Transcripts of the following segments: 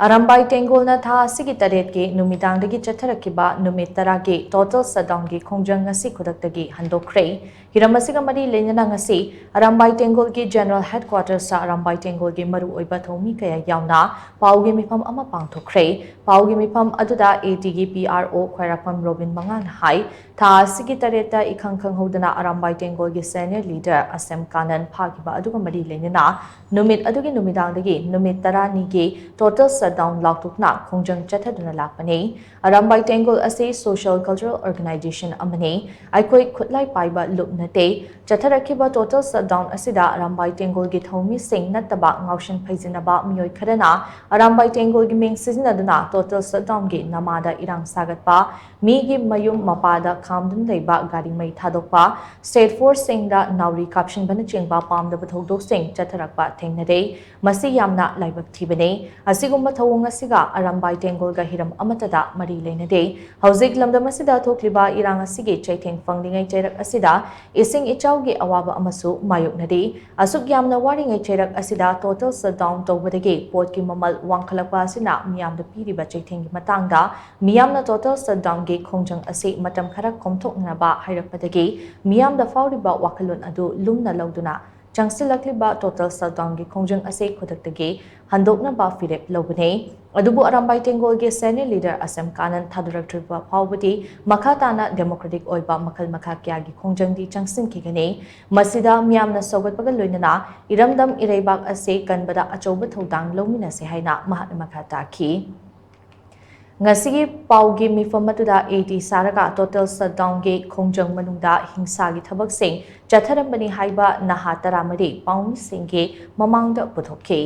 ARAMBAI TENGGOL tha ASIGI taretki NUMIDANG dagi CHATHARAKKHIBA NUMIT taragi total shutdown gi Khongjang Ngasi Khudak Tagi Handokkhre hiramasiga mari lenana ngasi ARAMBAI TENGGOL gi general headquarters sa ARAMBAI TENGGOL gi maru oiba thomi kaya yauna paugi mifam ama pangthokkhre paugi mifam aduda ATG PRO Khwairapam Robin Mangan hai tha ASIGI tareta ikhang hodana ARAMBAI TENGGOL gi senior leader Asem Kanan phagiba aduga mari lenana Numit adugi NUMIDANG dagi Numit tarani gi total shutdown lautukna Khongjang chathaduna lakpani ARAMBAI TENGGOL ase social cultural organization amani aikoi khutlai paiba lupnate CHATHARAKKHIBA total shutdown asida ARAMBAI TENGGOL gi thomi sing nataba ngaushin phaijinaba miyoi kharana ARAMBAI TENGGOL gi ming sizinaduna total shutdown gi namada irang sagatpa mi gi mayum mapada khamdun leiba gari mai thadokpa state force singda nauri caption bana chengba pamda bathodok sing chatharakpa thengnade masi yamna laibak thibane asigumba thawung asiga ARAMBAI TENGGOL ga hiram amatada mari leinade hauzik lamdam asida thokliba irang asigi chaitheng fanglingai chairak asida ising ichaugi awaba amasu mayoknade asuk yamna waringai chairak asida total shutdown tawbadagi potki mamal wangkhalakpa asina miyamda piriba chaithenggi matangda miyamna total shutdown gi Khongjang ase matam khara komthoknaba hairakpadagi miyamda fauriba wakalon adu lumna lauduna changsilakliba total shutdown gi Khongjang ase Khudak Tagi Handokkhre firep lobane adubu ARAMBAI TENGGOL gi senior leader Asem Kanan thaduraktriba phawbati makhatana democratic oiba makhal makha kya gi Khongjang di changsin khigane masida miyamna sogatpaga loinana iramdam ireibak ase kanbada achouba thodang lomina se haina mahatma makha takhi Ngasi paugi mifamatuda 80 saraka total shutdown gi Khongjang manungda hingsa gi thabak sing chatharambani haiba naha taramari paumi singge mamangda puthokhe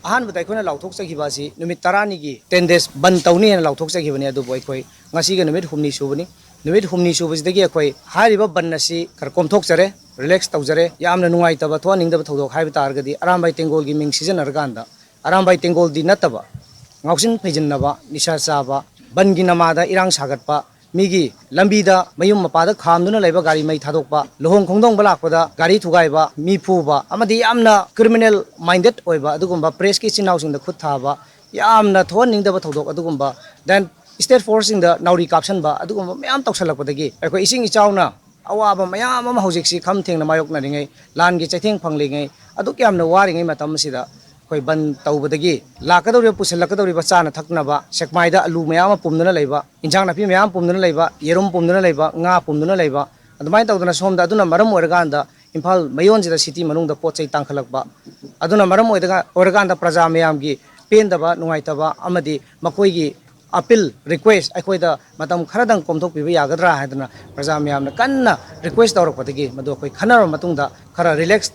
ahan badai khona lauthok sakhiba si numit tarani gi 10 days ban tawni na lauthok sakhibani adu boy khoi ngasi ga numit humni subani numit humni subasi dagi khoi hariba ban nasi khar komthok chare relax tawjare yamna nungai taba thoning da thodok haiba targadi ARAMBAI TENGGOL gi ming season arganda ARAMBAI TENGGOL di nataba ngausin phejinaba nisha chaba bangi namada irang sagatpa migi lambida mayum mapada khamduna laiba gari mai thadokpa lohong khongdong balakpada gari thugaiba mi phuba amadi yamna criminal minded oiba adugumba press ki chinaw sing da khut thaba yamna thoning da thodok adugumba then state force sing da nauri caption ba adugumba mayam tawsalakpadagi akoi ising ichawna awaba mayam ama hojik si kham thengna mayok na ringai lan gi chaitheng phanglingai aduk yamna waringai matam sida koi ban tawbadagi lakadori pusilakadori bachana thaknaba sekmaida alu mayam pumduna leiba injang napi mayam pumduna leiba yerum pumduna leiba nga pumduna leiba adumai tawduna somda aduna maram oirganda imphal mayon jida city manungda pochai tangkhalakba aduna maram oirganda praja mayam gi pendaba nungaitaba amadi makoi gi appeal request aikoida matam kharadang komthok piba yagadra haidana praja mayamna kanna request tawrakpadagi madu koi khanar matungda khara relax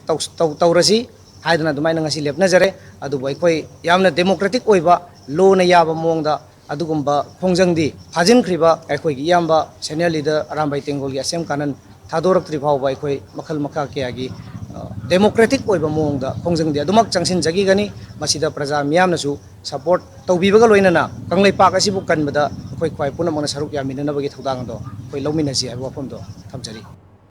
tawrasi haidana dumai ngasi lepna jare adubo ikoi yamna democratic oiba law na yaba mongda adugumba Khongjang di phajin khriba aikoi gi yamba senior leader ARAMBAI TENGGOL gi Asem Kanan thadorak tri phawba ikoi makhal makha kya gi democratic oiba mongda Khongjang di adumak changsin jagi gani masida praja miyamna su support tawbibaga loinana kanglai pak asibu kanbada ikoi khwai punamana saruk yaminana bagi thodang do ikoi lomina si aiwa phom do thamjari